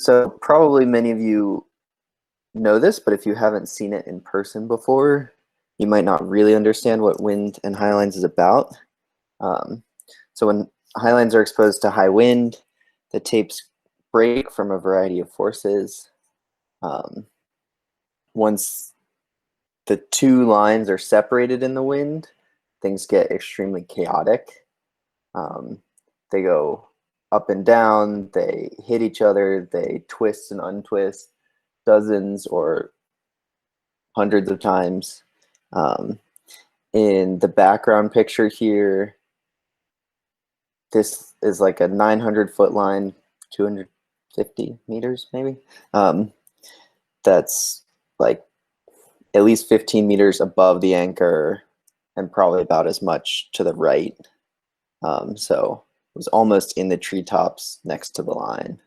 So probably many of you know this, but if you haven't seen it in person before, you might not really understand what wind and highlines is about. Um, so when highlines are exposed to high wind, the tapes break from a variety of forces. Once the two lines are separated in the wind, things get extremely chaotic. They go up and down, they hit each other, they twist and untwist dozens or hundreds of times. In the background picture here, this is like a 900-foot line, 250 meters maybe. That's like at least 15 meters above the anchor and probably about as much to the right. So it was almost in the treetops next to the line.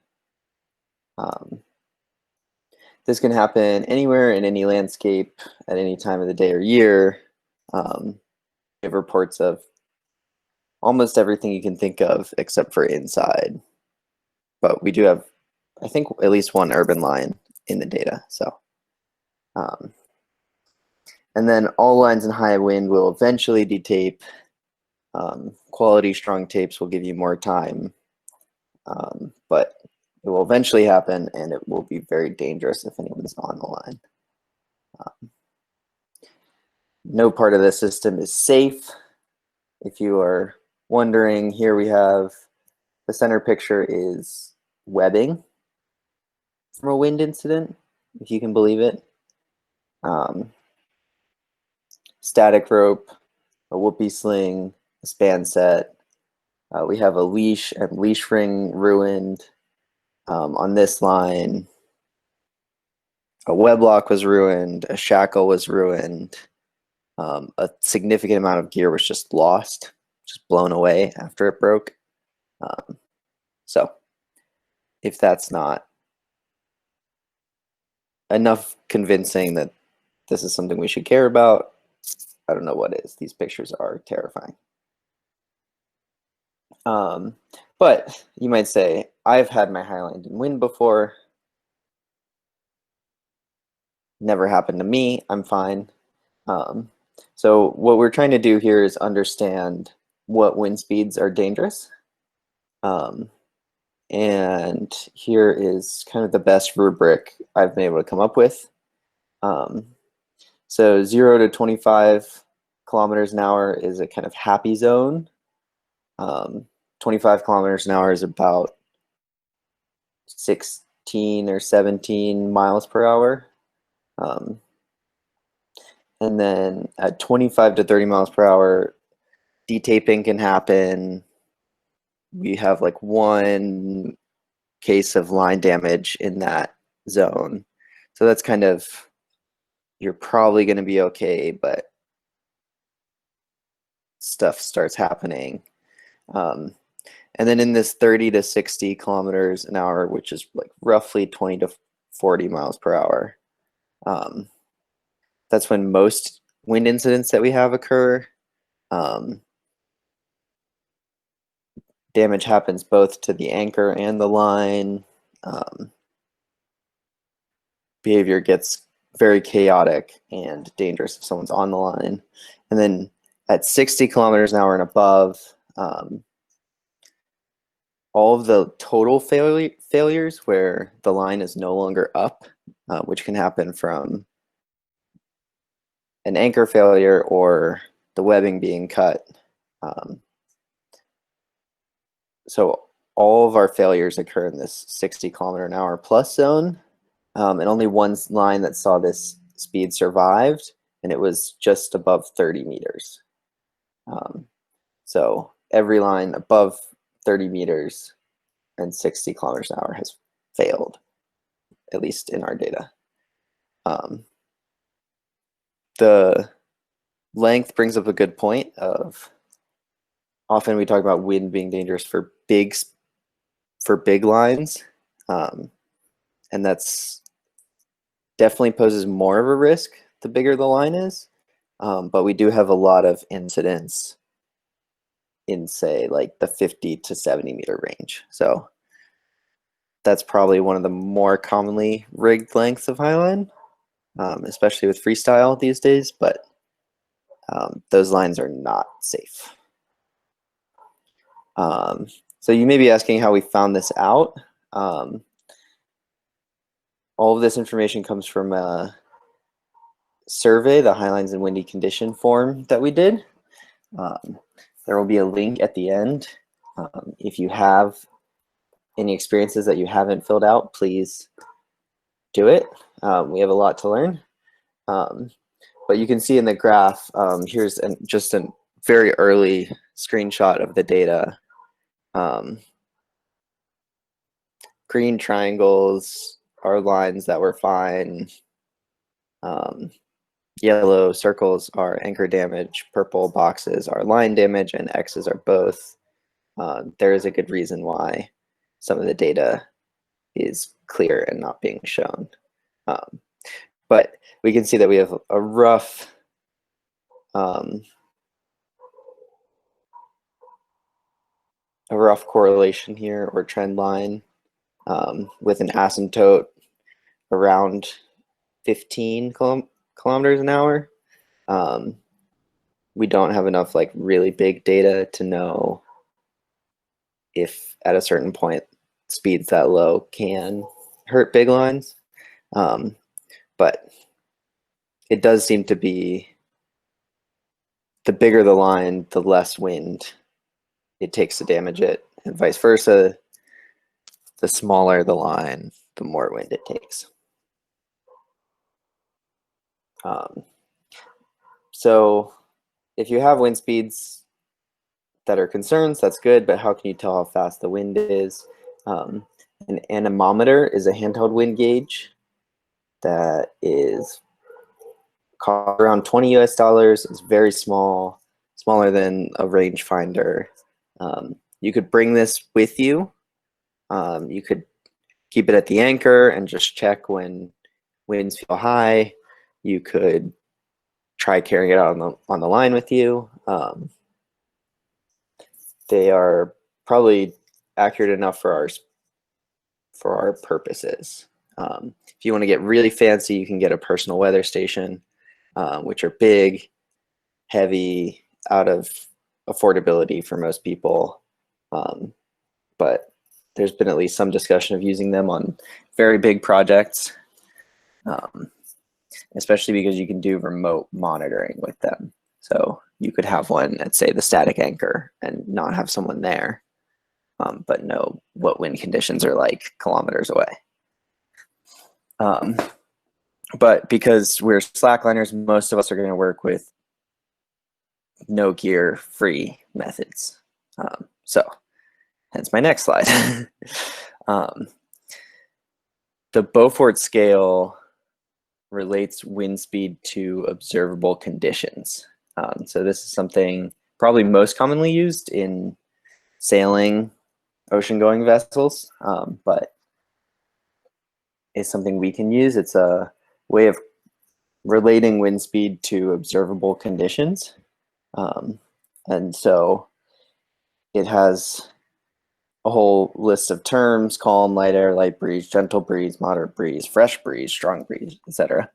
This can happen anywhere in any landscape at any time of the day or year. We have reports of almost everything you can think of except for inside. But we do have, I think, at least one urban line in the data. So, and then all lines in high wind will eventually detape. Quality strong tapes will give you more time, but it will eventually happen, and it will be very dangerous if anyone's on the line. No part of the system is safe. If you are wondering, here we have the center picture is webbing from a wind incident, if you can believe it. Static rope, a whoopee sling, a span set. We have a leash and leash ring ruined on this line. A web lock was ruined, a shackle was ruined. A significant amount of gear was just lost, just blown away after it broke. So if that's not enough convincing that this is something we should care about, I don't know what is. These pictures are terrifying. But you might say, I've had my Highland in wind before. Never happened to me. I'm fine. So what we're trying to do here is understand what wind speeds are dangerous. And here is kind of the best rubric I've been able to come up with. So 0 to 25 kilometers an hour is a kind of happy zone. 25 kilometers an hour is about 16 or 17 miles per hour. And then at 25 to 30 miles per hour, detaping can happen. We have like one case of line damage in that zone. So that's kind of, you're probably going to be okay, but stuff starts happening. And then in this 30 to 60 kilometers an hour, which is like roughly 20 to 40 miles per hour, that's when most wind incidents that we have occur. Damage happens both to the anchor and the line. Behavior gets very chaotic and dangerous if someone's on the line. And then at 60 kilometers an hour and above, all of the total failures where the line is no longer up, which can happen from an anchor failure or the webbing being cut. So all of our failures occur in this 60 kilometer an hour plus zone, and only one line that saw this speed survived, and it was just above 30 meters. So every line above 30 meters and 60 kilometers an hour has failed, at least in our data. The length brings up a good point of, often we talk about wind being dangerous for big lines, and that's definitely poses more of a risk the bigger the line is, but we do have a lot of incidents in, say, like the 50 to 70 meter range. So that's probably one of the more commonly rigged lengths of Highline, especially with freestyle these days, but those lines are not safe. So you may be asking how we found this out. All of this information comes from a survey, the Highlines and Windy Condition form that we did. There will be a link at the end. If you have any experiences that you haven't filled out, please do it. We have a lot to learn. But you can see in the graph, here's just a very early screenshot of the data. Green triangles are lines that were fine. Yellow circles are anchor damage, purple boxes are line damage, and X's are both. There is a good reason why some of the data is clear and not being shown. But we can see that we have a rough correlation here, or trend line, with an asymptote around 15 kilometers an hour. We don't have enough like really big data to know if at a certain point speeds that low can hurt big lines. But it does seem to be the bigger the line, the less wind it takes to damage it, and vice versa. The smaller the line, the more wind it takes. So if you have wind speeds that are concerns, that's good, but how can you tell how fast the wind is? An anemometer is a handheld wind gauge that is cost around $20 US. It's very small, smaller than a rangefinder. You could bring this with you. You could keep it at the anchor and just check when winds feel high. You could try carrying it out on the line with you. They are probably accurate enough for our purposes. If you want to get really fancy, you can get a personal weather station, which are big, heavy, out of affordability for most people. But there's been at least some discussion of using them on very big projects, especially because you can do remote monitoring with them. So you could have one at, say, the static anchor and not have someone there, but know what wind conditions are like kilometers away. But because we're slackliners, most of us are going to work with no gear free methods. So hence my next slide. The Beaufort scale relates wind speed to observable conditions. So this is something probably most commonly used in sailing ocean-going vessels, but it's something we can use. It's a way of relating wind speed to observable conditions. And so it has a whole list of terms: calm, light air, light breeze, gentle breeze, moderate breeze, fresh breeze, strong breeze, etc.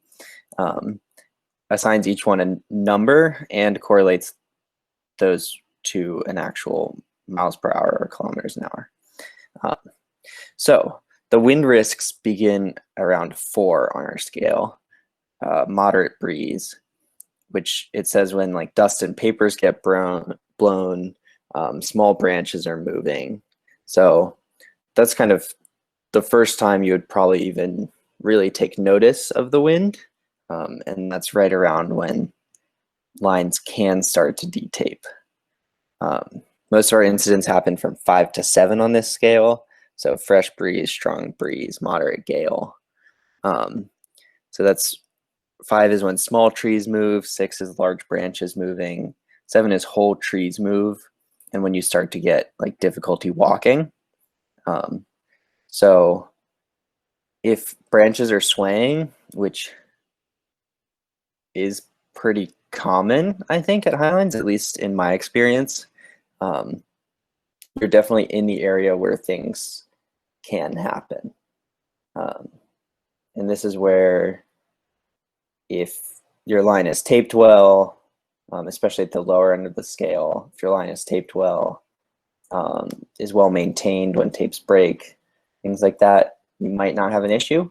Assigns each one a number and correlates those to an actual miles per hour or kilometers an hour. So the wind risks begin around 4 on our scale. Moderate breeze, which it says when like dust and papers get blown, small branches are moving. So that's kind of the first time you would probably even really take notice of the wind. And that's right around when lines can start to detape. Most of our incidents happen from 5 to 7 on this scale. So fresh breeze, strong breeze, moderate gale. So that's 5 is when small trees move, 6 is large branches moving, 7 is whole trees move, and when you start to get like difficulty walking. So if branches are swaying, which is pretty common, I think, at Highlines, at least in my experience, you're definitely in the area where things can happen. And this is where if your line is taped well, especially at the lower end of the scale, if your line is taped well, is well maintained when tapes break, things like that, you might not have an issue.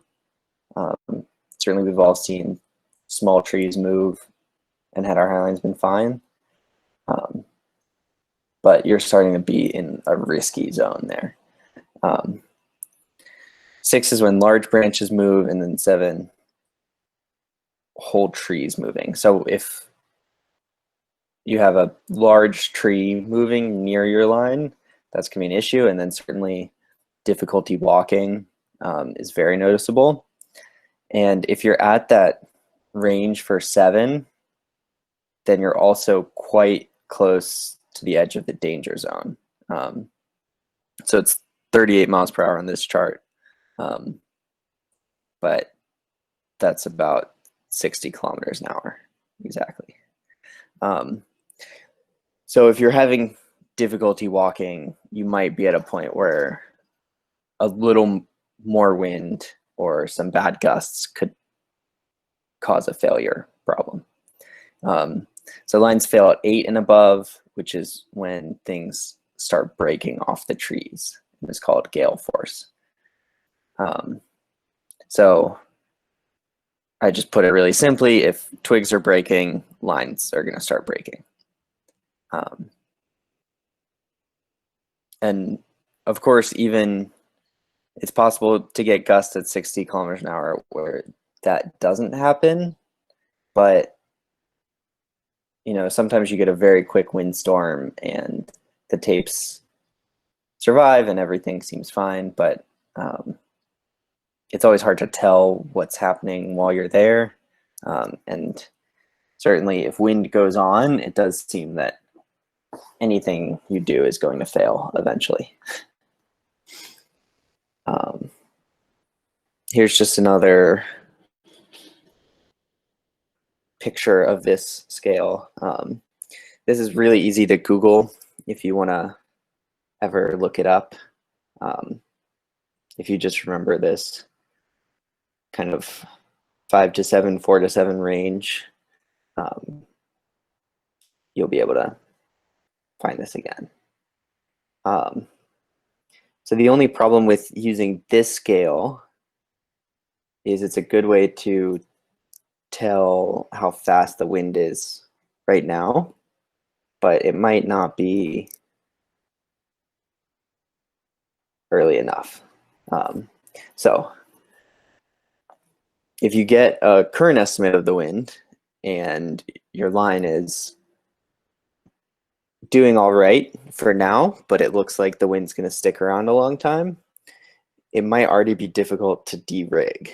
Certainly we've all seen small trees move and had our highlines been fine. But you're starting to be in a risky zone there. 6 is when large branches move, and then 7, whole trees moving. So if you have a large tree moving near your line, that's going to be an issue. And then certainly difficulty walking is very noticeable. And if you're at that range for 7, then you're also quite close to the edge of the danger zone. So it's 38 miles per hour on this chart, but that's about 60 kilometers an hour, exactly. So if you're having difficulty walking, you might be at a point where a little more wind or some bad gusts could cause a failure problem. So lines fail at 8 and above, which is when things start breaking off the trees. It's called gale force. So I just put it really simply: if twigs are breaking, lines are going to start breaking. And of course, even it's possible to get gusts at 60 kilometers an hour where that doesn't happen, but you know, sometimes you get a very quick windstorm and the tapes survive and everything seems fine, but it's always hard to tell what's happening while you're there. And certainly if wind goes on, it does seem that anything you do is going to fail eventually. Here's just another picture of this scale. This is really easy to Google if you want to ever look it up. If you just remember this kind of 5 to 7, 4 to 7 range, you'll be able to find this again. So the only problem with using this scale is it's a good way to tell how fast the wind is right now, but it might not be early enough. So if you get a current estimate of the wind and your line is doing all right for now, but it looks like the wind's going to stick around a long time, it might already be difficult to de-rig,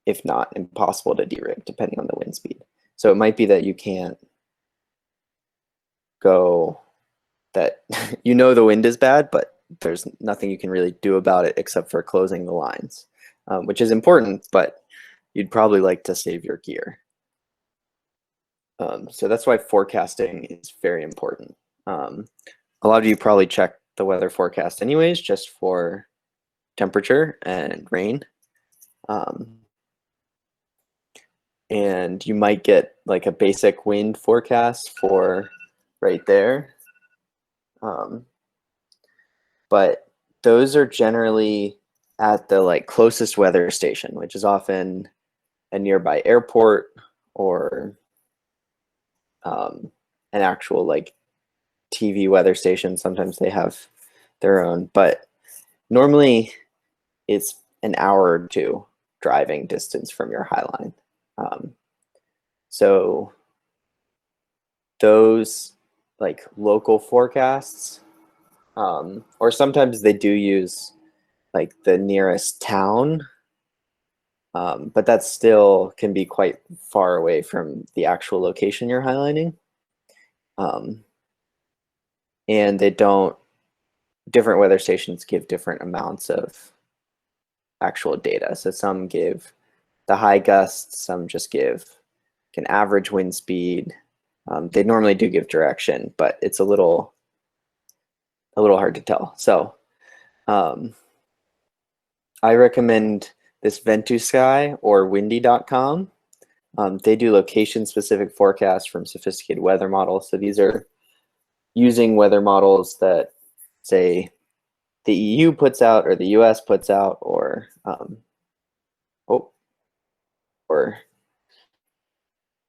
if not impossible to de-rig, depending on the wind speed. So it might be that you can't go, that you know the wind is bad, but there's nothing you can really do about it except for closing the lines, which is important, but you'd probably like to save your gear. So that's why forecasting is very important. A lot of you probably check the weather forecast anyways, just for temperature and rain. And you might get like a basic wind forecast for right there. But those are generally at the like closest weather station, which is often a nearby airport or an actual like TV weather station. Sometimes they have their own, but normally it's an hour or 2 driving distance from your highline. So those like local forecasts, or sometimes they do use like the nearest town, but that still can be quite far away from the actual location you're highlighting. And they don't, different weather stations give different amounts of actual data. So some give the high gusts, some just give an average wind speed. They normally do give direction, but it's a little hard to tell. So I recommend this Ventusky or windy.com. They do location-specific forecasts from sophisticated weather models. So these are using weather models that, say, the EU puts out or the US puts out, or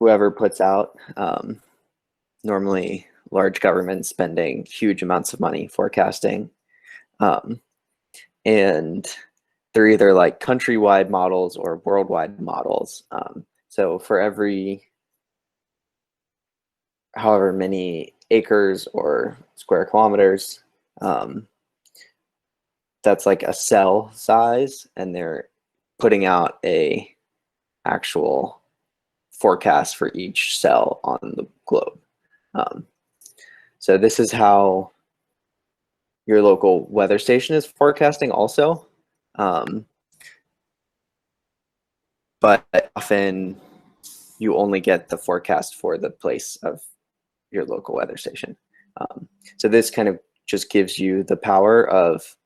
whoever puts out. Normally, large governments spending huge amounts of money forecasting, and they're either like countrywide models or worldwide models. So for every however many acres or square kilometers, that's like a cell size, and they're putting out a actual forecast for each cell on the globe. So this is how your local weather station is forecasting also. But often you only get the forecast for the place of your local weather station. So this kind of just gives you the power of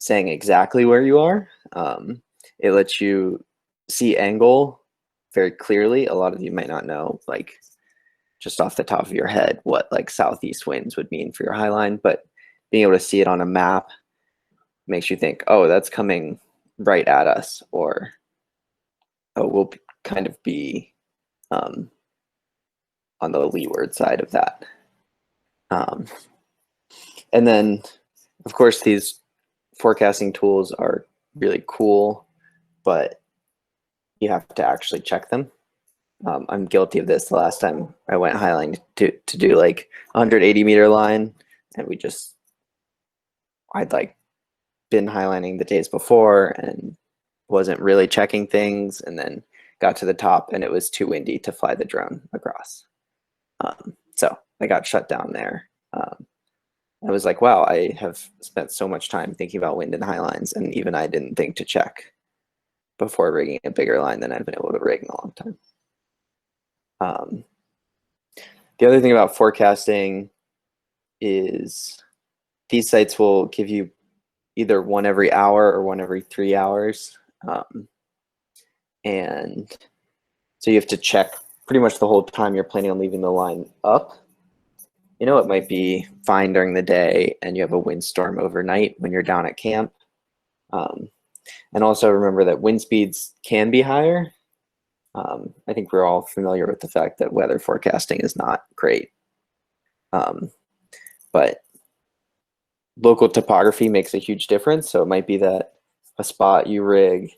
saying exactly where you are. It lets you see angle very clearly. A lot of you might not know, like just off the top of your head, what like southeast winds would mean for your high line, but being able to see it on a map makes you think, oh, that's coming right at us, or oh, we'll kind of be on the leeward side of that. And then, of course, these forecasting tools are really cool, but you have to actually check them. I'm guilty of this. The last time I went highline to do like 180-meter line, and I'd like been highlining the days before and wasn't really checking things, and then got to the top and it was too windy to fly the drone across. So I got shut down there. I was like, wow, I have spent so much time thinking about wind and high lines, and even I didn't think to check before rigging a bigger line than I've been able to rig in a long time. The other thing about forecasting is these sites will give you either one every hour or one every 3 hours. And so you have to check pretty much the whole time you're planning on leaving the line up. You know, it might be fine during the day and you have a windstorm overnight when you're down at camp. And also remember that wind speeds can be higher. I think we're all familiar with the fact that weather forecasting is not great. But local topography makes a huge difference. So it might be that a spot you rig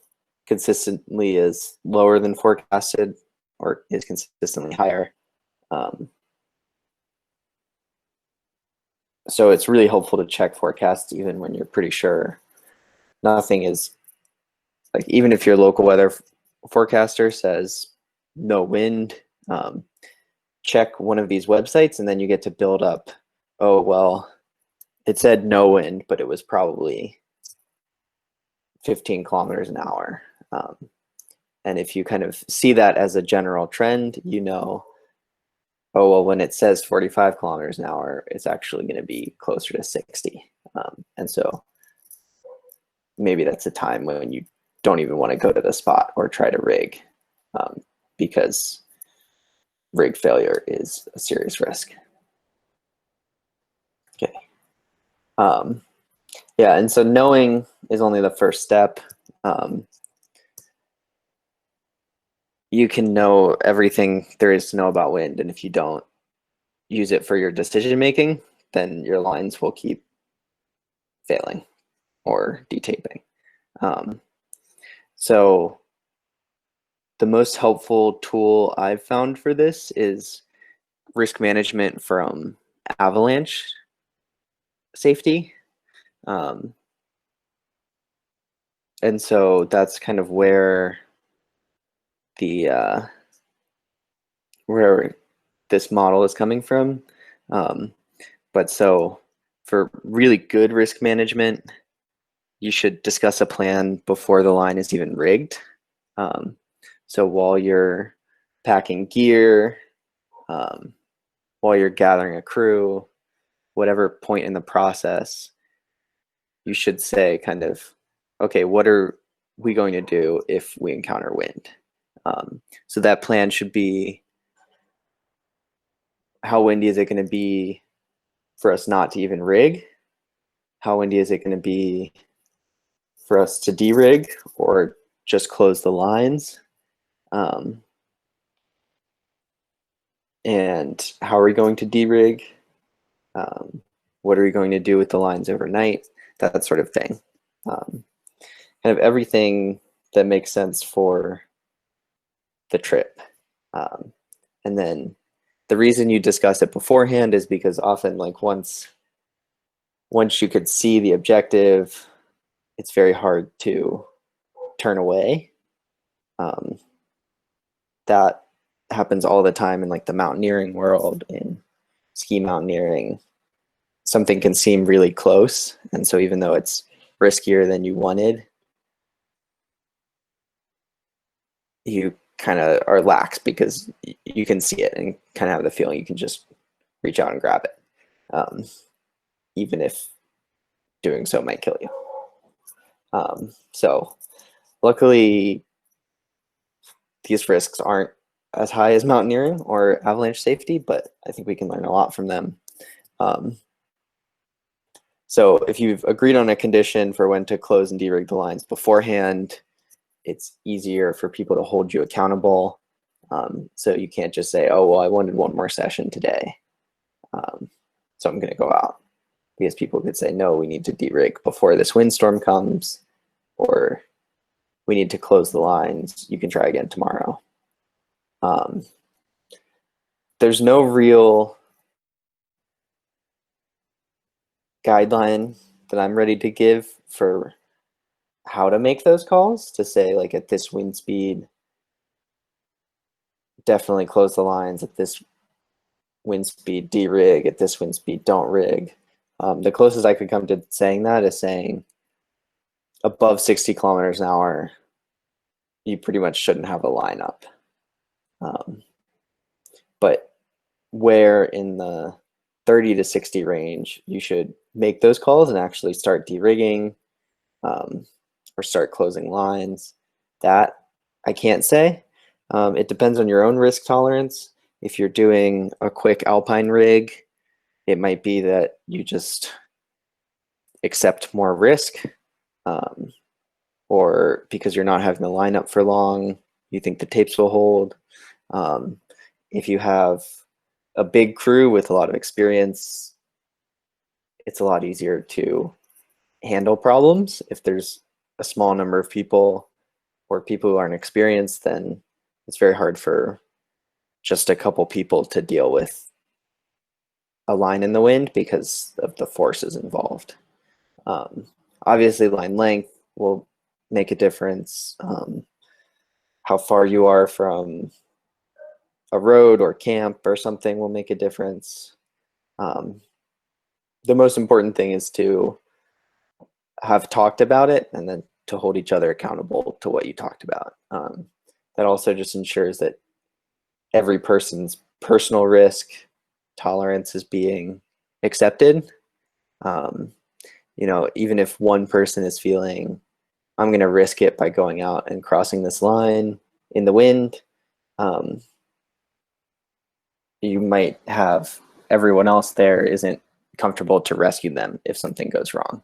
consistently is lower than forecasted or is consistently higher. So it's really helpful to check forecasts even when you're pretty sure nothing is, like, even if your local weather forecaster says no wind, check one of these websites and then you get to build up, oh, well, it said no wind, but it was probably 15 kilometers an hour. And if you kind of see that as a general trend, you know, oh, well, when it says 45 kilometers an hour, it's actually going to be closer to 60. And so maybe that's a time when you don't even want to go to the spot or try to rig, because rig failure is a serious risk. Okay. Yeah, and so knowing is only the first step. You can know everything there is to know about wind, and if you don't use it for your decision making, then your lines will keep failing or detaping. So the most helpful tool I've found for this is risk management from avalanche safety. And so that's kind of where where this model is coming from. But so for really good risk management, you should discuss a plan before the line is even rigged. So while you're packing gear, while you're gathering a crew, whatever point in the process, you should say kind of, okay, what are we going to do if we encounter wind? So that plan should be, how windy is it going to be for us not to even rig? How windy is it going to be for us to de-rig or just close the lines? And how are we going to de-rig? What are we going to do with the lines overnight? That sort of thing. Kind of everything that makes sense for the trip. And then the reason you discuss it beforehand is because often, like, once you could see the objective, it's very hard to turn away. That happens all the time in like the mountaineering world, in ski mountaineering. Something can seem really close, and so even though it's riskier than you wanted, you kind of are lax because you can see it and kind of have the feeling you can just reach out and grab it, even if doing so might kill you. So luckily, these risks aren't as high as mountaineering or avalanche safety, but I think we can learn a lot from them. So if you've agreed on a condition for when to close and de-rig the lines beforehand, it's easier for people to hold you accountable. So you can't just say, oh, well, I wanted one more session today, so I'm going to go out. Because people could say, no, we need to de-rig before this windstorm comes, or we need to close the lines. You can try again tomorrow. There's no real guideline that I'm ready to give for how to make those calls, to say, like, at this wind speed, definitely close the lines. At this wind speed, de-rig. At this wind speed, don't rig. The closest I could come to saying that is saying above 60 kilometers an hour, you pretty much shouldn't have a lineup. But where in the 30 to 60 range, you should make those calls and actually start de-rigging, or start closing lines, that I can't say. It depends on your own risk tolerance. If you're doing a quick alpine rig, it might be that you just accept more risk, or because you're not having the lineup for long, you think the tapes will hold. If you have a big crew with a lot of experience, it's a lot easier to handle problems. If there's a small number of people or people who aren't experienced, then it's very hard for just a couple people to deal with a line in the wind because of the forces involved. Obviously, line length will make a difference. How far you are from a road or camp or something will make a difference. The most important thing is to have talked about it and then to hold each other accountable to what you talked about. That also just ensures that every person's personal risk tolerance is being accepted. You know, even if one person is feeling, I'm going to risk it by going out and crossing this line in the wind, you might have everyone else there isn't comfortable to rescue them if something goes wrong.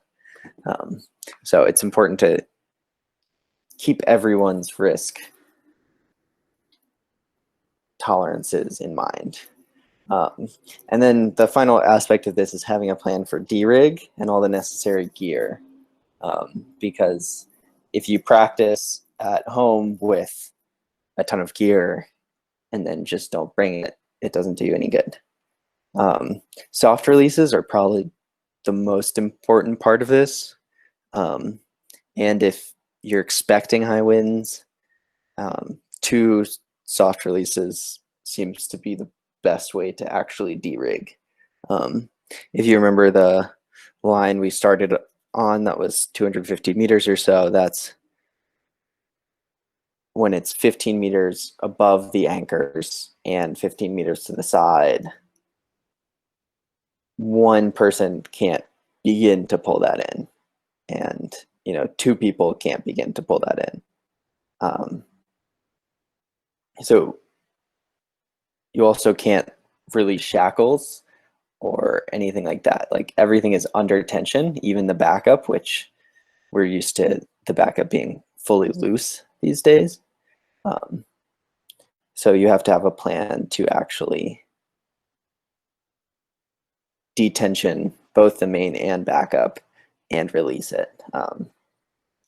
So it's important to keep everyone's risk tolerances in mind. And then the final aspect of this is having a plan for de-rig and all the necessary gear. Because if you practice at home with a ton of gear and then just don't bring it, it doesn't do you any good. Soft releases are probably the most important part of this. And if you're expecting high winds, 2 soft releases seems to be the best way to actually de-rig. If you remember the line we started on, that was 250 meters or so, that's when it's 15 meters above the anchors and 15 meters to the side, one person can't begin to pull that in. and two people can't begin to pull that in. So you also can't release shackles or anything like that. Like everything is under tension, even the backup, which we're used to the backup being fully loose these days. So you have to have a plan to actually detension both the main and backup and release it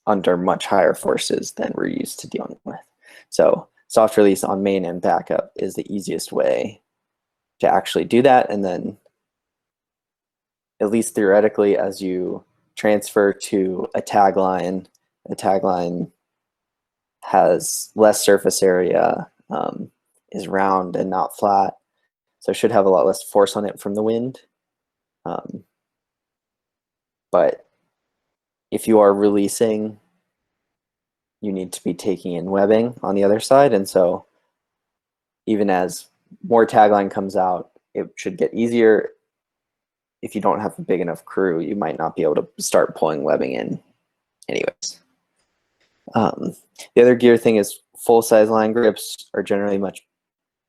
under much higher forces than we're used to dealing with. So soft release on main and backup is the easiest way to actually do that. And then, at least theoretically, as you transfer to a tagline has less surface area, is round and not flat, so it should have a lot less force on it from the wind. But if you are releasing, you need to be taking in webbing on the other side, and so even as more tagline comes out, it should get easier. If you don't have a big enough crew, you might not be able to start pulling webbing in anyways. The other gear thing is full-size line grips are generally much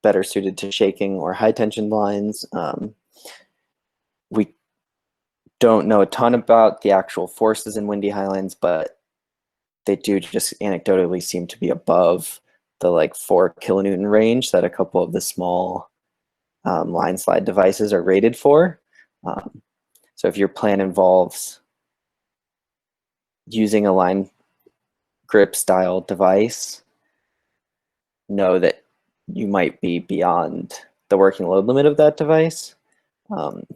better suited to shaking or high tension lines. We don't know a ton about the actual forces in windy highlines, but they do just anecdotally seem to be above the like 4 kilonewton range that a couple of the small line slide devices are rated for. So if your plan involves using a line grip style device, know that you might be beyond the working load limit of that device. And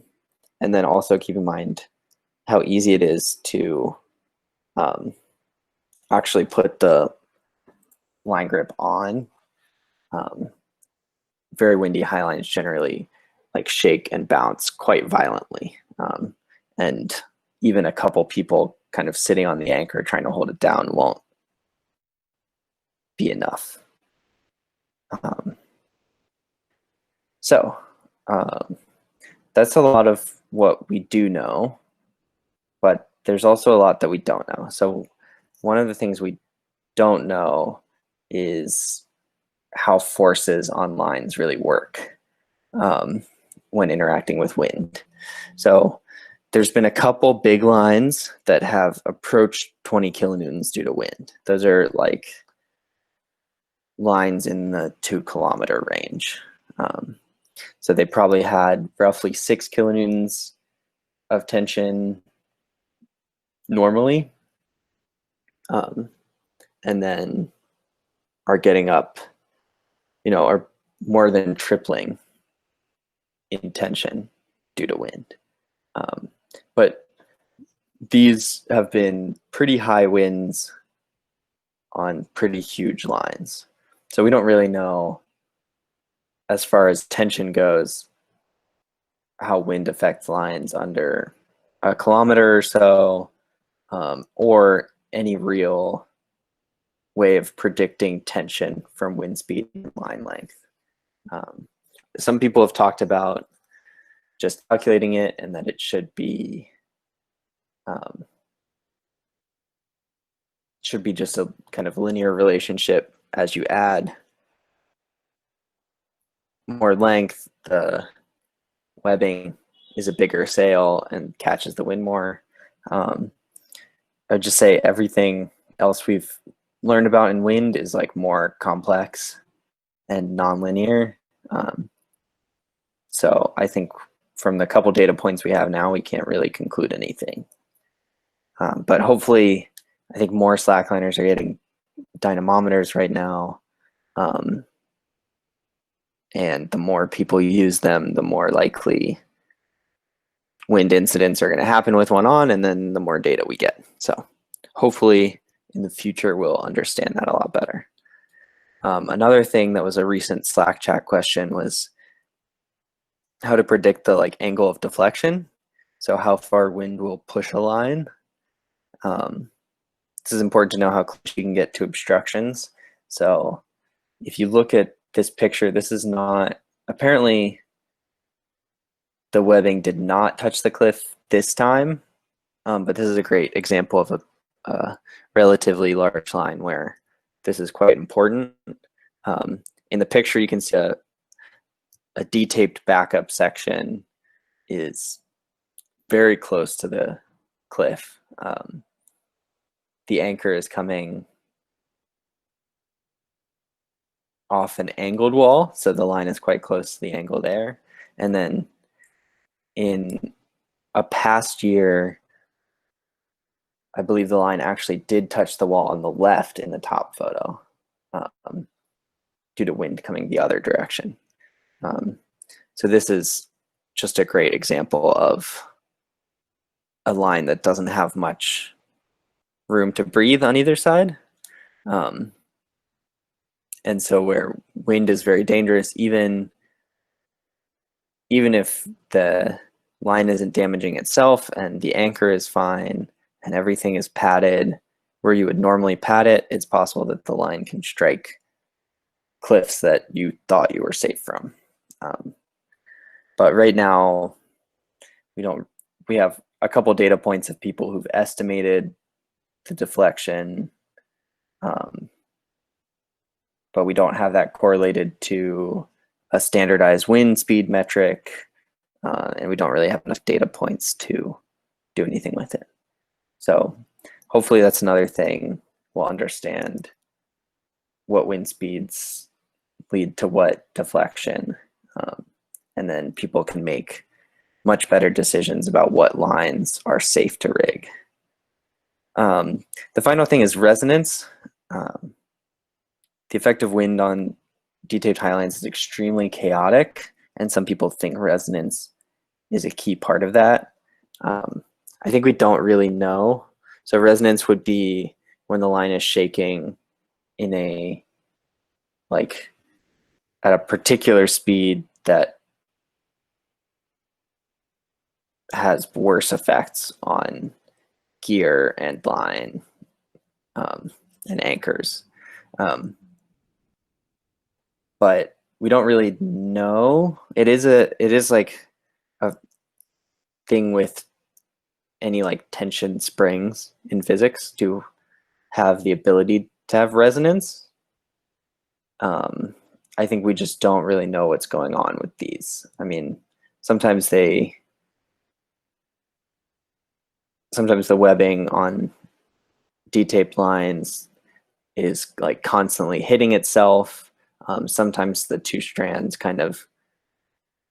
then also keep in mind how easy it is to actually put the line grip on. Very windy highlines generally like shake and bounce quite violently. And even a couple people kind of sitting on the anchor trying to hold it down won't be enough. So that's a lot of what we do know, but there's also a lot that we don't know. So one of the things we don't know is how forces on lines really work when interacting with wind. So there's been a couple big lines that have approached 20 kilonewtons due to wind. Those are like lines in the 2 kilometer range. So they probably had roughly 6 kilonewtons of tension normally, and then are getting up, are more than tripling in tension due to wind. But these have been pretty high winds on pretty huge lines. So we don't really know, as far as tension goes, how wind affects lines under a kilometer or so, or any real way of predicting tension from wind speed and line length. Some people have talked about just calculating it and that it should be just a kind of linear relationship. As you add more length, the webbing is a bigger sail and catches the wind more. I'd just say everything else we've learned about in wind is like more complex and nonlinear. So I think from the couple data points we have now, we can't really conclude anything. But hopefully, I think more slackliners are getting dynamometers right now. And the more people use them, the more likely wind incidents are going to happen with one on, and then the more data we get. So hopefully in the future, we'll understand that a lot better. Another thing that was a recent Slack chat question was how to predict the angle of deflection. So how far wind will push a line. This is important to know how close you can get to obstructions. So if you look at this picture, this is not, apparently the webbing did not touch the cliff this time, but this is a great example of a relatively large line where this is quite important. In the picture, you can see a D-taped backup section is very close to the cliff. The anchor is coming off an angled wall, so the line is quite close to the angle there. And then in a past year, I believe the line actually did touch the wall on the left in the top photo due to wind coming the other direction. So this is just a great example of a line that doesn't have much room to breathe on either side. And so where wind is very dangerous, even if the line isn't damaging itself and the anchor is fine and everything is padded where you would normally pad it, it's possible that the line can strike cliffs that you thought you were safe from. But right now, we have a couple data points of people who've estimated the deflection, but we don't have that correlated to a standardized wind speed metric, and we don't really have enough data points to do anything with it. So hopefully that's another thing we'll understand what wind speeds lead to what deflection, and then people can make much better decisions about what lines are safe to rig. The final thing is resonance. The effect of wind on D-taped highlines is extremely chaotic, and some people think resonance is a key part of that. I think we don't really know. So resonance would be when the line is shaking in a, like, at a particular speed that has worse effects on gear and line and anchors. But we don't really know. It is like a thing with any like tension springs in physics to have the ability to have resonance. I think we just don't really know what's going on with these. I mean, sometimes the webbing on D-taped lines is like constantly hitting itself. Sometimes the two strands kind of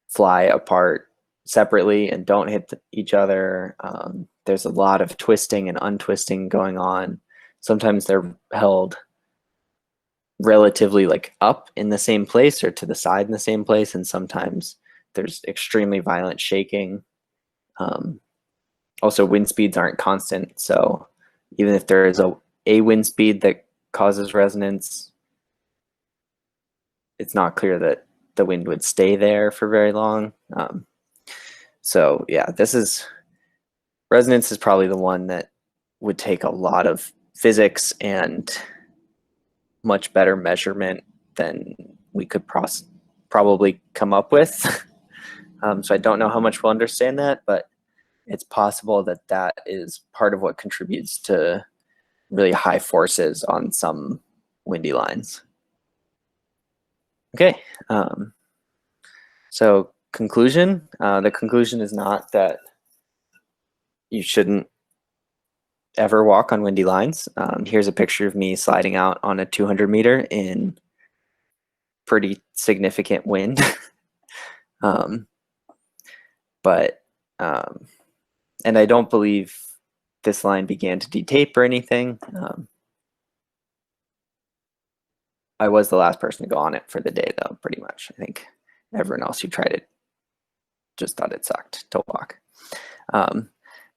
fly apart separately and don't hit each other. There's a lot of twisting and untwisting going on. Sometimes they're held relatively like up in the same place or to the side in the same place, and sometimes there's extremely violent shaking. Also, wind speeds aren't constant, so even if there is a wind speed that causes resonance, it's not clear that the wind would stay there for very long. So yeah, resonance is probably the one that would take a lot of physics and much better measurement than we could probably come up with. So I don't know how much we'll understand that, but it's possible that that is part of what contributes to really high forces on some windy lines. Okay, so conclusion. The conclusion is not that you shouldn't ever walk on windy lines. Here's a picture of me sliding out on a 200 meter in pretty significant wind. And I don't believe this line began to detape or anything. I was the last person to go on it for the day, though, pretty much. I think everyone else who tried it just thought it sucked to walk.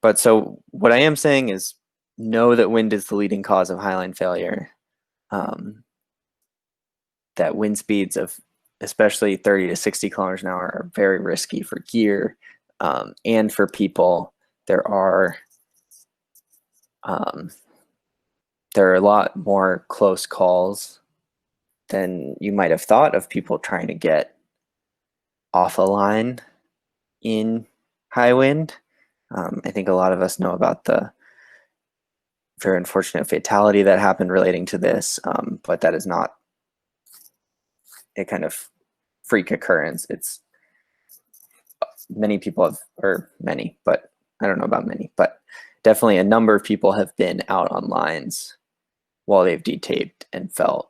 But so what I am saying is know that wind is the leading cause of highline failure. That wind speeds of especially 30 to 60 kilometers an hour are very risky for gear and for people. There are a lot more close calls than you might have thought of people trying to get off a line in high wind. I think a lot of us know about the very unfortunate fatality that happened relating to this, but that is not a kind of freak occurrence. It's many people have, or many, but I don't know about many, but definitely a number of people have been out on lines while they've detaped and felt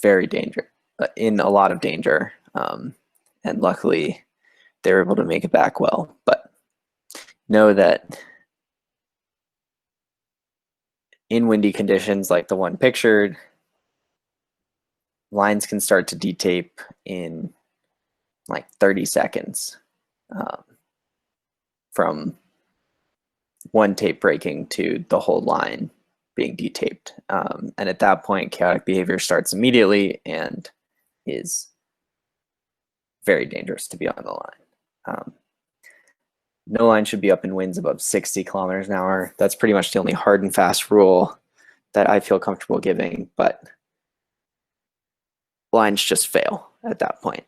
very in a lot of danger. And luckily they were able to make it back well. But know that in windy conditions like the one pictured, lines can start to detape in like 30 seconds from one tape breaking to the whole line being detaped. And at that point, chaotic behavior starts immediately and is very dangerous to be on the line. No line should be up in winds above 60 kilometers an hour. That's pretty much the only hard and fast rule that I feel comfortable giving, but lines just fail at that point.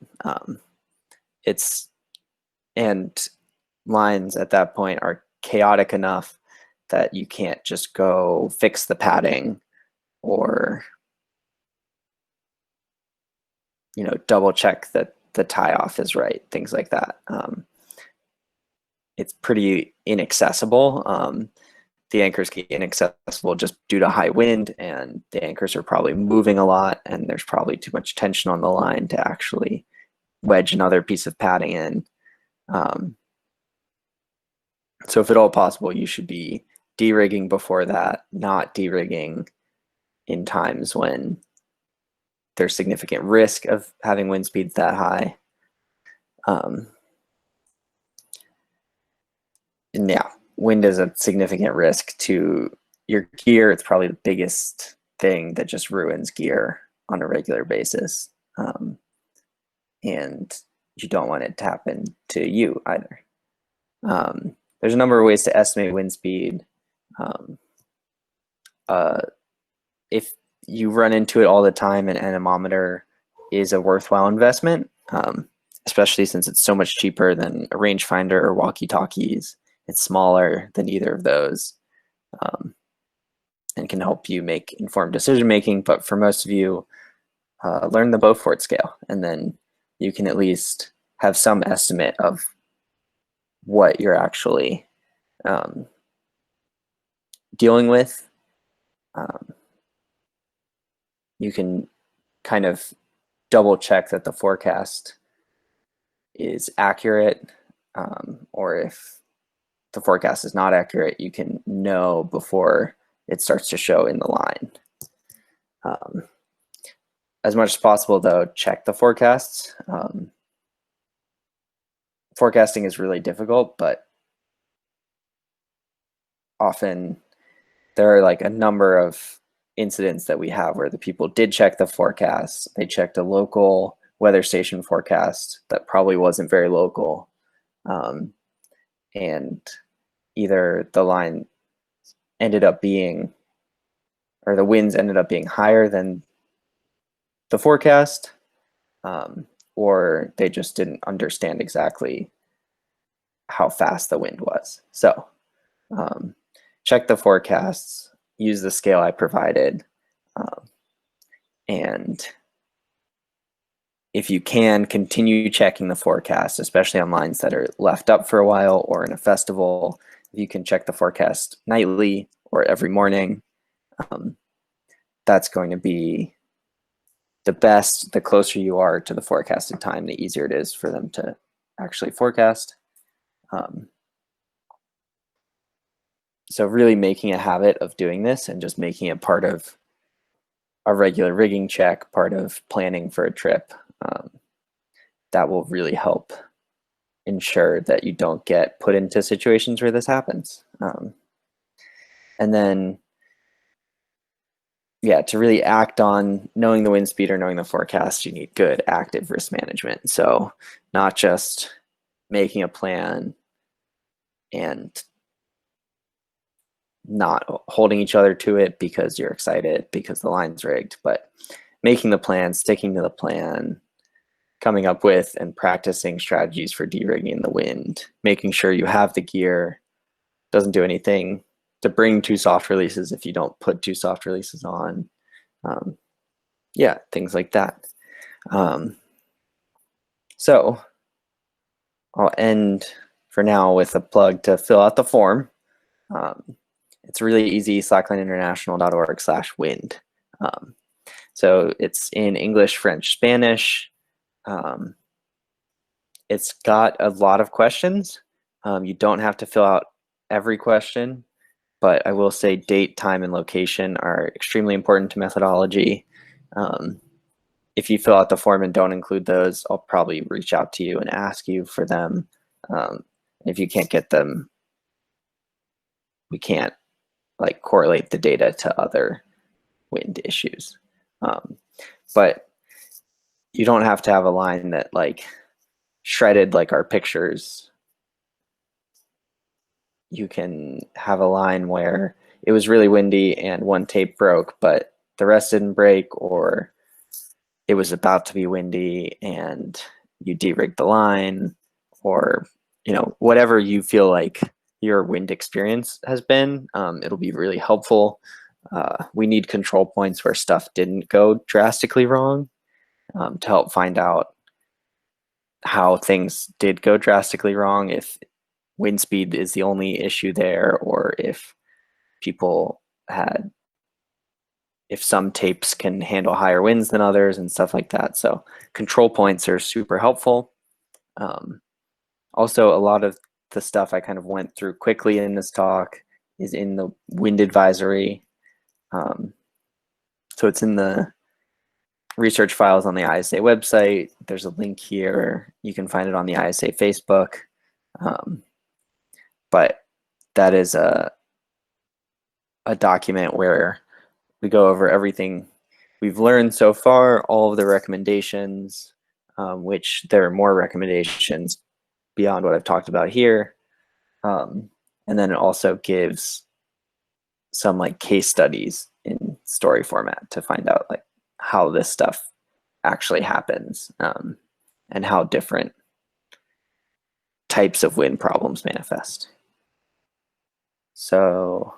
And lines at that point are chaotic enough that you can't just go fix the padding or double check that the tie off is right, things like that. It's pretty inaccessible. The anchors get inaccessible just due to high wind, and the anchors are probably moving a lot, and there's probably too much tension on the line to actually wedge another piece of padding in. So if at all possible, you should be de-rigging before that, not de-rigging in times when there's significant risk of having wind speeds that high. And yeah, wind is a significant risk to your gear. It's probably the biggest thing that just ruins gear on a regular basis. And you don't want it to happen to you either. There's a number of ways to estimate wind speed. If you run into it all the time, an anemometer is a worthwhile investment, especially since it's so much cheaper than a rangefinder or walkie-talkies. It's smaller than either of those, and can help you make informed decision making. But for most of you, learn the Beaufort scale, and then you can at least have some estimate of what you're actually dealing with. You can kind of double check that the forecast is accurate, or if the forecast is not accurate, you can know before it starts to show in the line. As much as possible, though, check the forecasts. Forecasting is really difficult, but often there are like a number of incidents that we have where the people did check the forecast. They checked a local weather station forecast that probably wasn't very local. And either the line ended up being, or the winds ended up being higher than the forecast, or they just didn't understand exactly how fast the wind was. So check the forecasts, use the scale I provided, and if you can, continue checking the forecast, especially on lines that are left up for a while or in a festival. If you can check the forecast nightly or every morning, that's going to be the best. The closer you are to the forecasted time, the easier it is for them to actually forecast. So really making a habit of doing this and just making it part of a regular rigging check, part of planning for a trip, that will really help ensure that you don't get put into situations where this happens. And then, yeah, to really act on knowing the wind speed or knowing the forecast, you need good active risk management. So not just making a plan and not holding each other to it because you're excited because the line's rigged, but making the plan, sticking to the plan, coming up with and practicing strategies for de-rigging in the wind, making sure you have the gear, doesn't do anything to bring 2 soft releases if you don't put 2 soft releases on. Yeah, things like that. So I'll end for now with a plug to fill out the form. It's really easy, slacklineinternational.org/wind. So it's in English, French, Spanish. It's got a lot of questions. You don't have to fill out every question, but I will say date, time, and location are extremely important to methodology. If you fill out the form and don't include those, I'll probably reach out to you and ask you for them. If you can't get them, we can't like correlate the data to other wind issues. But you don't have to have a line that like shredded like our pictures. You can have a line where it was really windy and one tape broke, but the rest didn't break, or it was about to be windy and you de-rigged the line, or whatever you feel like your wind experience has been. It'll be really helpful. We need control points where stuff didn't go drastically wrong to help find out how things did go drastically wrong, if wind speed is the only issue there, or if some tapes can handle higher winds than others and stuff like that. So control points are super helpful. Also, a lot of the stuff I kind of went through quickly in this talk is in the wind advisory. So it's in the research files on the ISA website. There's a link here. You can find it on the ISA Facebook. But that is a document where we go over everything we've learned so far, all of the recommendations, which there are more recommendations beyond what I've talked about here. And then it also gives some like case studies in story format to find out like how this stuff actually happens, and how different types of wind problems manifest. So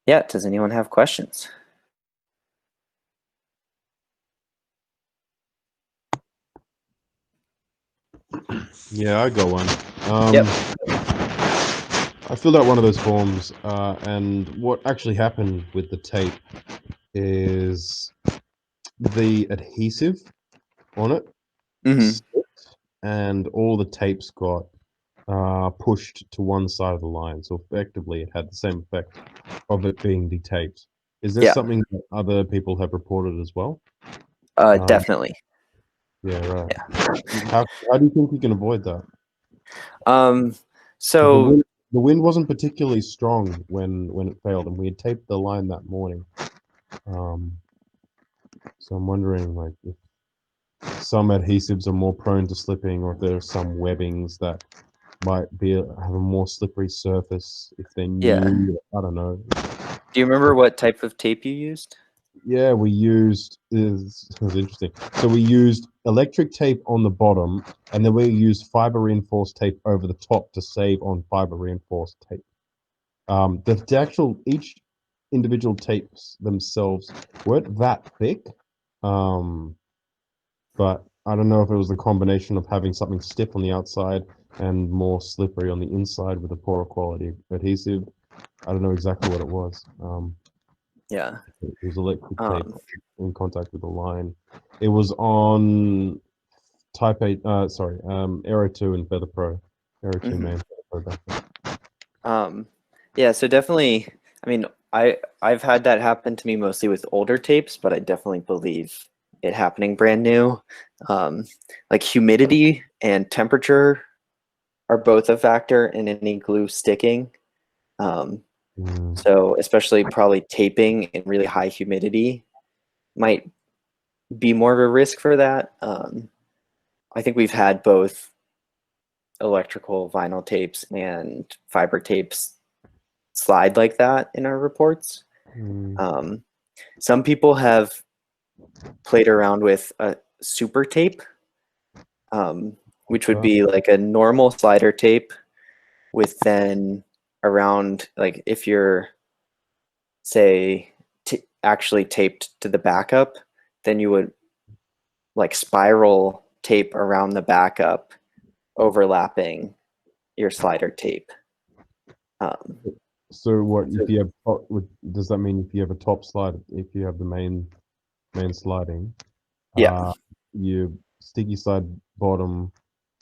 yeah, does anyone have questions? Yeah, I got one. Yep. I filled out one of those forms, and what actually happened with the tape is the adhesive on it slipped, and all the tapes got pushed to one side of the line. So effectively, it had the same effect of it being detaped. Is this Yeah. something that other people have reported as well? Definitely. Yeah, right. Yeah. How do you think you can avoid that? So The wind wasn't particularly strong when it failed, and we had taped the line that morning. So I'm wondering, like, if some adhesives are more prone to slipping, or if there are some webbings that might have a more slippery surface if they're new. yeah. I don't know. Do you remember what type of tape you used? Yeah, it was interesting. So we used electric tape on the bottom, and then we used fiber reinforced tape over the top to save on fiber reinforced tape. Each individual tapes themselves weren't that thick, but I don't know if it was the combination of having something stiff on the outside and more slippery on the inside with a poorer quality adhesive. I don't know exactly what it was. Yeah. It was electric tape in contact with the line. It was on Type 8, Aero 2 and Feather Pro. Aero 2 main, Feather Pro back. Yeah, so definitely, I mean, I've had that happen to me mostly with older tapes, but I definitely believe it happening brand new. Like humidity and temperature are both a factor in any glue sticking. So especially probably taping in really high humidity might be more of a risk for that. I think we've had both electrical vinyl tapes and fiber tapes slide like that in our reports. Some people have played around with super tape, which would be like a normal slider tape with then around, like if you're, say, actually taped to the backup, then you would like spiral tape around the backup, overlapping your slider tape. So what if you have does that mean if you have a top slide, if you have the main sliding, Yeah. you sticky side bottom,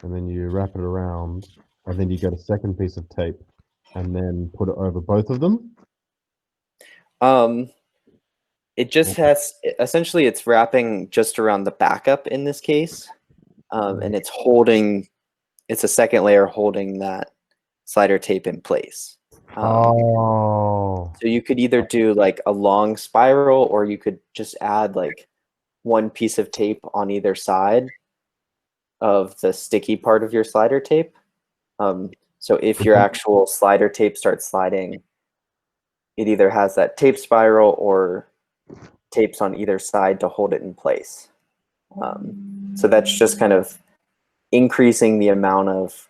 and then you wrap it around, and then you get a second piece of tape, and then put it over both of them? It just has, essentially it's wrapping just around the backup in this case, and it's a second layer holding that slider tape in place. Oh. So you could either do like a long spiral, or you could just add like one piece of tape on either side of the sticky part of your slider tape. So if your actual slider tape starts sliding, it either has that tape spiral or tapes on either side to hold it in place. So that's just kind of increasing the amount of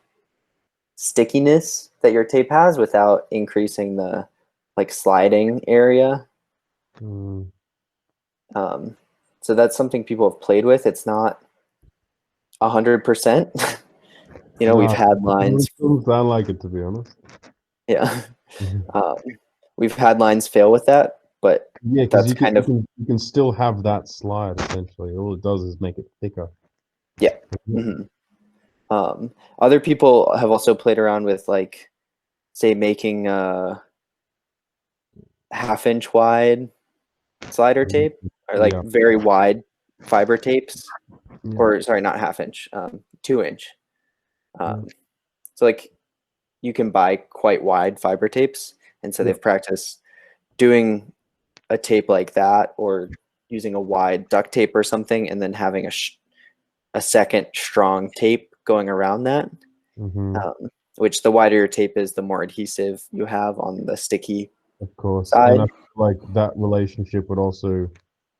stickiness that your tape has without increasing the like sliding area. So that's something people have played with. It's not 100%. We've had lines. It doesn't sound like it, to be honest. Yeah. We've had lines fail with that, but yeah, because that's you can still have that slide essentially. All it does is make it thicker. Yeah. Other people have also played around with, like, say, making a half-inch wide slider tape, or like very wide fiber tapes, or sorry, not half-inch, 2-inch. So like you can buy quite wide fiber tapes, and so they've practiced doing a tape like that, or using a wide duct tape or something, and then having a second strong tape going around that. Which the wider your tape is, the more adhesive you have on the sticky side. And I feel like that relationship would also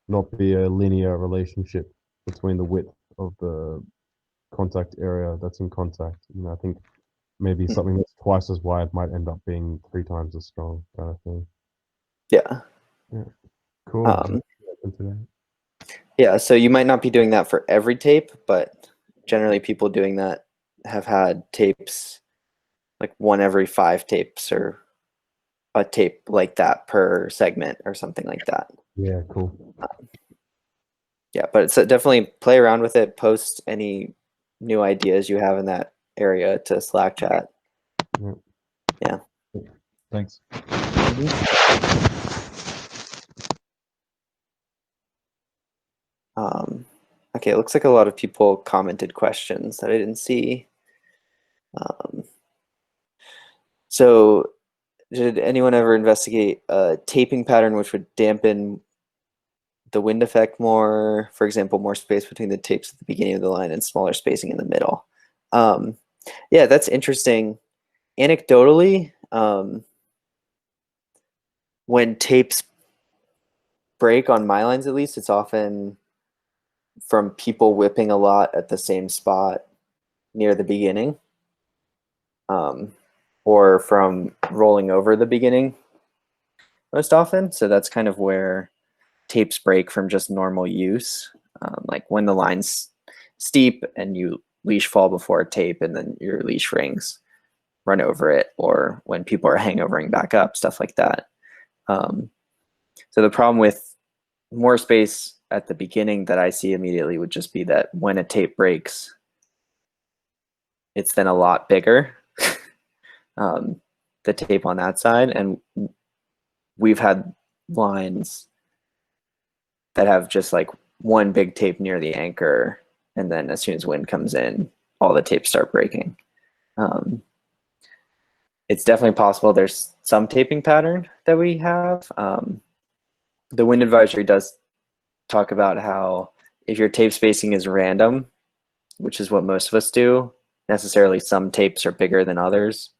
not be a linear relationship between the width of the contact area that's in contact. I think maybe something that's twice as wide might end up being 3 times as strong, kind of thing. Yeah. Cool. Yeah, so you might not be doing that for every tape, but generally people doing that have had tapes like 1 every 5 tapes, or a tape like that per segment or something like that. Yeah, cool. Yeah, but it's definitely play around with it. Post any new ideas you have in that area to Slack chat. Yeah. Thanks. Okay, it looks like a lot of people commented questions that I didn't see. So did anyone ever investigate a taping pattern which would dampen the wind effect more? For example, more space between the tapes at the beginning of the line and smaller spacing in the middle. Yeah, that's interesting. Anecdotally, when tapes break, on my lines at least, it's often from people whipping a lot at the same spot near the beginning, or from rolling over the beginning most often. So that's kind of where tapes break from just normal use, like when the line's steep and you leash fall before a tape and then your leash rings run over it, or when people are hangovering back up, stuff like that. So the problem with more space at the beginning that I see immediately would just be that when a tape breaks, it's then a lot bigger, the tape on that side. And we've had lines that have just like one big tape near the anchor, and then as soon as wind comes in, all the tapes start breaking. It's definitely possible there's some taping pattern that we have. The wind advisory does talk about how if your tape spacing is random, which is what most of us do, necessarily some tapes are bigger than others.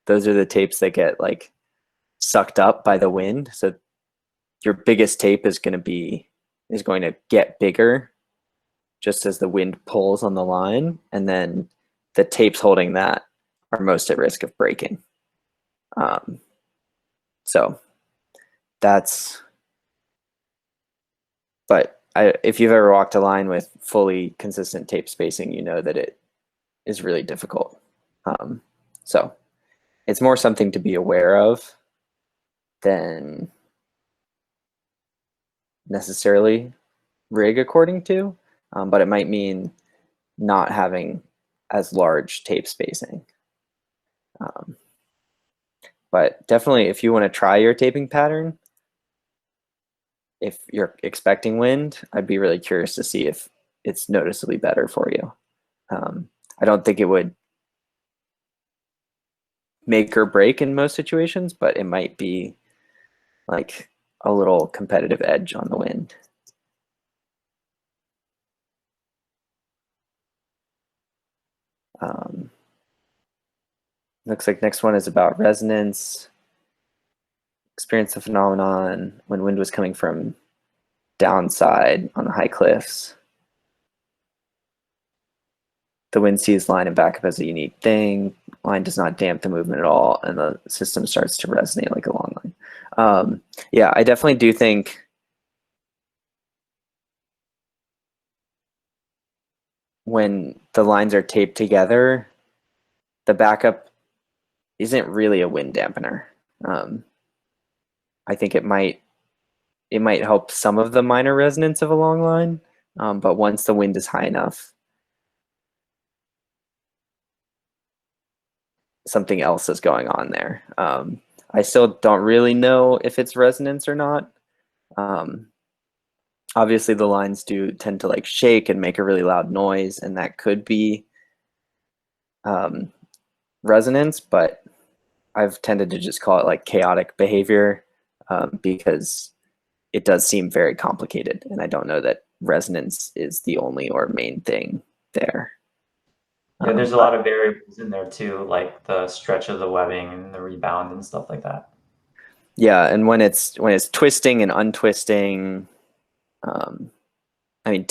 Those are the tapes that get like sucked up by the wind. So your biggest tape is going to get bigger just as the wind pulls on the line, and then the tapes holding that are most at risk of breaking. So that's, but if you've ever walked a line with fully consistent tape spacing, you know that it is really difficult. So it's more something to be aware of than necessarily rig according to, but it might mean not having as large tape spacing. But definitely, if you want to try your taping pattern, if you're expecting wind, I'd be really curious to see if it's noticeably better for you. I don't think it would make or break in most situations, but it might be like a little competitive edge on the wind. Looks like next one is about resonance. Experience the phenomenon when wind was coming from downside on the high cliffs. The wind sees line and backup as a unique thing. Line does not damp the movement at all, and the system starts to resonate like a long line. Yeah, I definitely do think when the lines are taped together, the backup isn't really a wind dampener. I think it might help some of the minor resonance of a long line, but once the wind is high enough, something else is going on there. I still don't really know if it's resonance or not. Obviously, the lines do tend to like shake and make a really loud noise, and that could be resonance, but I've tended to just call it like chaotic behavior because it does seem very complicated, and I don't know that resonance is the only or main thing there. Yeah, there's a lot of variables in there too, like the stretch of the webbing and the rebound and stuff like that. Yeah, and when it's twisting and untwisting, I mean,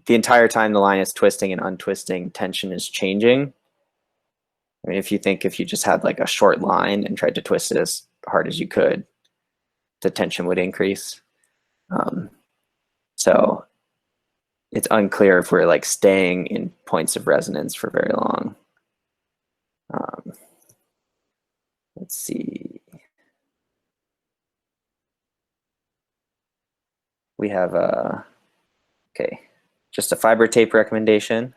the entire time the line is twisting and untwisting, tension is changing. I mean, if you just had like a short line and tried to twist it as hard as you could, the tension would increase. So it's unclear if we're like staying in points of resonance for very long. Let's see. We have okay, just a fiber tape recommendation.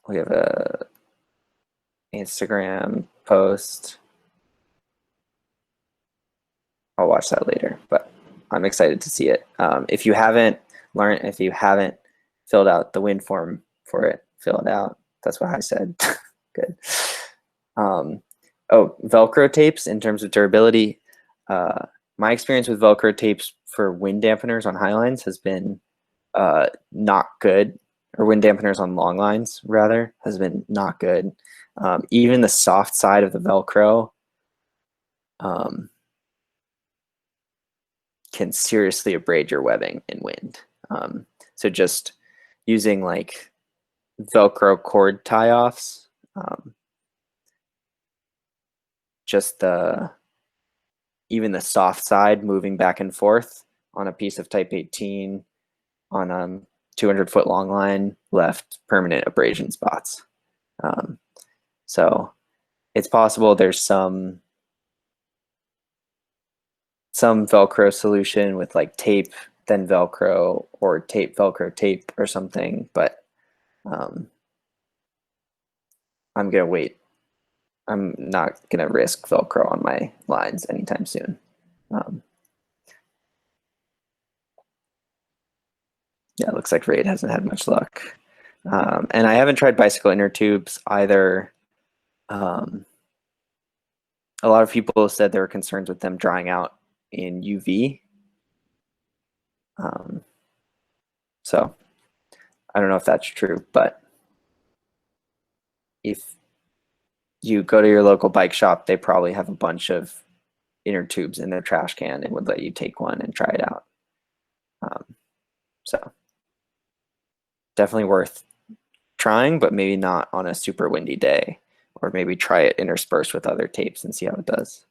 We have a Instagram post. I'll watch that later, but I'm excited to see it. If you haven't filled out the wind form for it, fill it out. That's what I said. Good. Oh, Velcro tapes in terms of durability. My experience with Velcro tapes for wind dampeners on Highlines has been not good, or wind dampeners on long lines rather has been not good. Even the soft side of the Velcro can seriously abrade your webbing in wind. So just using like Velcro cord tie-offs, just even the soft side moving back and forth on a piece of type 18 on a 200-foot long line left permanent abrasion spots. So it's possible there's some Velcro solution with like tape, then Velcro, or tape, Velcro tape or something, but I'm gonna wait. I'm not gonna risk Velcro on my lines anytime soon. Yeah, it looks like Raid hasn't had much luck. And I haven't tried bicycle inner tubes either. A lot of people said there were concerns with them drying out in UV. So I don't know if that's true, but if you go to your local bike shop, they probably have a bunch of inner tubes in the trash can, it would let you take one and try it out. So definitely worth trying, but maybe not on a super windy day, or maybe try it interspersed with other tapes and see how it does.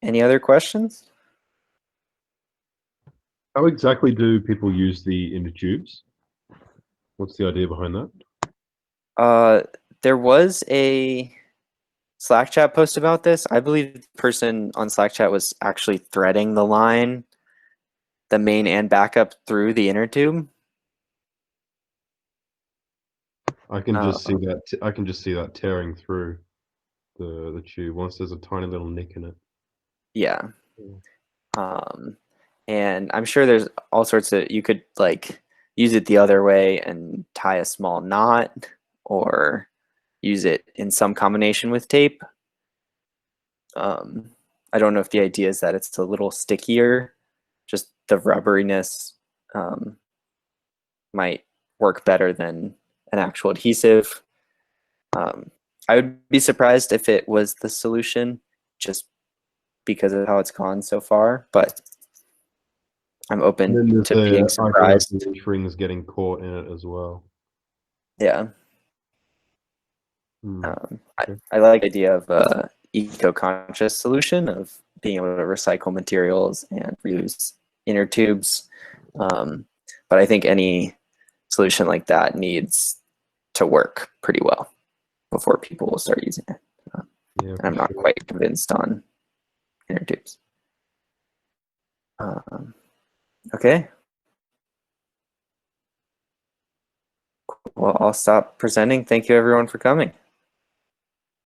Any other questions? How exactly do people use the inner tubes? What's the idea behind that? There was a Slack chat post about this. I believe the person on Slack chat was actually threading the line, the main and backup, through the inner tube. I can just see that. I can just see that tearing through the tube once there's a tiny little nick in it. Yeah. And I'm sure there's all sorts of, you could like use it the other way and tie a small knot, or use it in some combination with tape. I don't know if the idea is that it's a little stickier, just the rubberiness might work better than an actual adhesive. I would be surprised if it was the solution, just because of how it's gone so far, but I'm open to being surprised. The leash rings getting caught in it as well. Yeah. Okay. I like the idea of a eco-conscious solution of being able to recycle materials and reuse inner tubes. But I think any solution like that needs to work pretty well before people will start using it. Yeah, and I'm not quite convinced on inner tubes. Okay. Well, I'll stop presenting. Thank you everyone for coming.